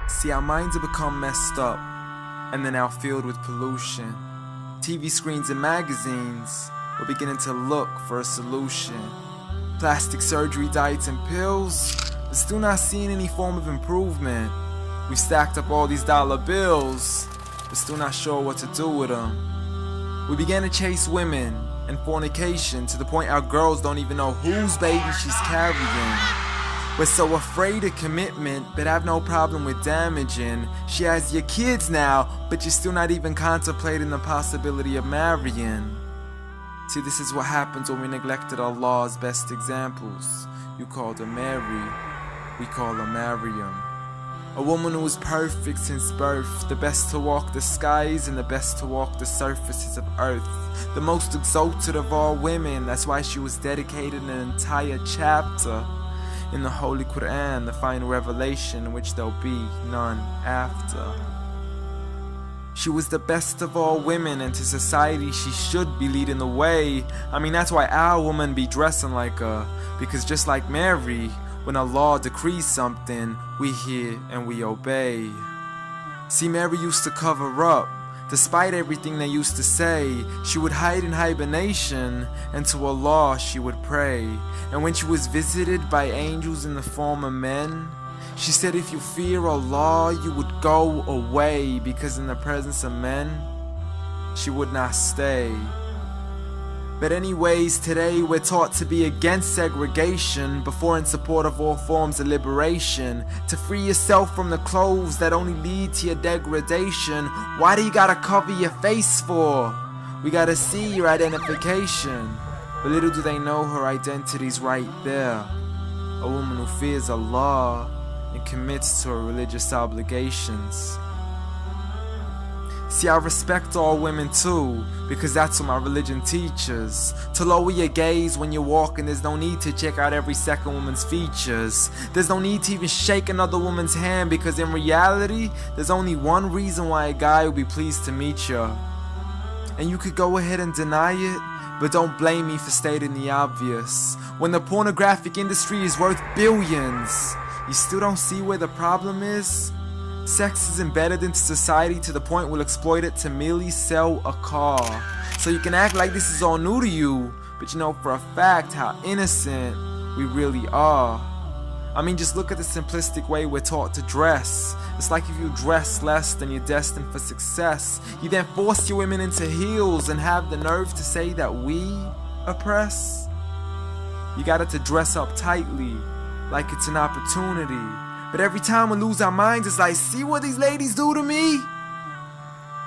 See, our minds have become messed up, and they're now filled with pollution. TV screens and magazines, we're beginning to look for a solution. Plastic surgery, diets and pills, but still not seeing any form of improvement. We've stacked up all these dollar bills, but still not sure what to do with them. We began to chase women and fornication to the point our girls don't even know whose baby she's carrying. We're so afraid of commitment, but have no problem with damaging. She has your kids now, but you're still not even contemplating the possibility of marrying. See, this is what happens when we neglected Allah's best examples. You called her Mary, we call her Maryam. A woman who was perfect since birth, the best to walk the skies and the best to walk the surfaces of earth. The most exalted of all women, that's why she was dedicated an entire chapter in the Holy Quran, the final revelation in which there'll be none after. She was the best of all women, and to society she should be leading the way. I mean, that's why our women be dressing like her, because just like Mary, when Allah decrees something, we hear and we obey. See, Mary used to cover up. Despite everything they used to say, she would hide in hibernation, and to Allah she would pray. And when she was visited by angels in the form of men, she said if you fear Allah, you would go away, because in the presence of men, she would not stay. But anyways, today we're taught to be against segregation before in support of all forms of liberation. To free yourself from the clothes that only lead to your degradation. Why do you gotta cover your face for? We gotta see your identification. But little do they know her identity's right there. A woman who fears Allah and commits to her religious obligations. See, I respect all women too, because that's what my religion teaches. To lower your gaze when you're walking, there's no need to check out every second woman's features. There's no need to even shake another woman's hand, because in reality, there's only one reason why a guy would be pleased to meet you. And you could go ahead and deny it, but don't blame me for stating the obvious. When the pornographic industry is worth billions, you still don't see where the problem is? Sex is embedded into society to the point we'll exploit it to merely sell a car. So you can act like this is all new to you, but you know for a fact how innocent we really are. I mean, just look at the simplistic way we're taught to dress. It's like if you dress less, then you're destined for success. You then force your women into heels and have the nerve to say that we oppress. You got it to dress up tightly, like it's an opportunity. But every time we lose our minds, it's like, see what these ladies do to me?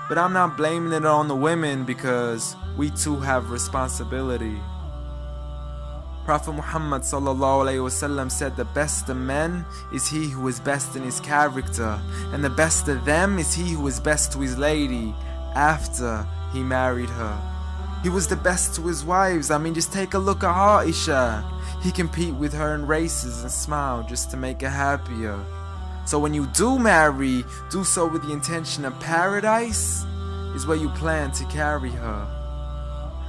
But I'm not blaming it on the women, because we too have responsibility. Prophet Muhammad ﷺ said the best of men is he who is best in his character, and the best of them is he who is best to his lady after he married her. He was the best to his wives. I mean, just take a look at Aisha. He compete with her in races and smile just to make her happier. So when you do marry, do so with the intention of paradise is where you plan to carry her.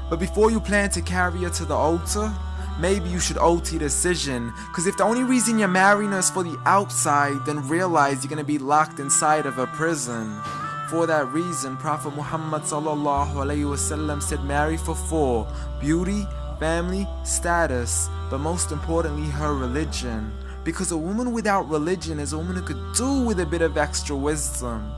But before you plan to carry her to the altar, maybe you should alter your decision. Cause if the only reason you're marrying her is for the outside, then realize you're gonna be locked inside of a prison. For that reason, Prophet Muhammad ﷺ said marry for 4: beauty, family, status, but most importantly her religion. Because a woman without religion is a woman who could do with a bit of extra wisdom.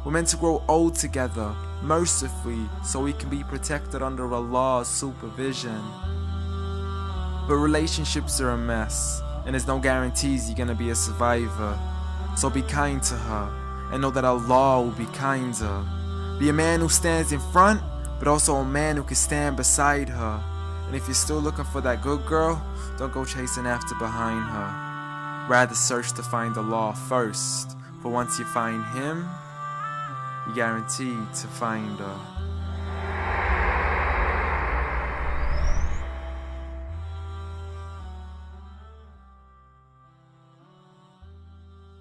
We're meant to grow old together, mercifully, so we can be protected under Allah's supervision. But relationships are a mess, and there's no guarantees you're gonna be a survivor. So be kind to her, and know that Allah will be kinder. Be a man who stands in front, but also a man who can stand beside her. And if you're still looking for that good girl, don't go chasing after behind her. Rather search to find Allah first, for once you find Him, you're guaranteed to find her.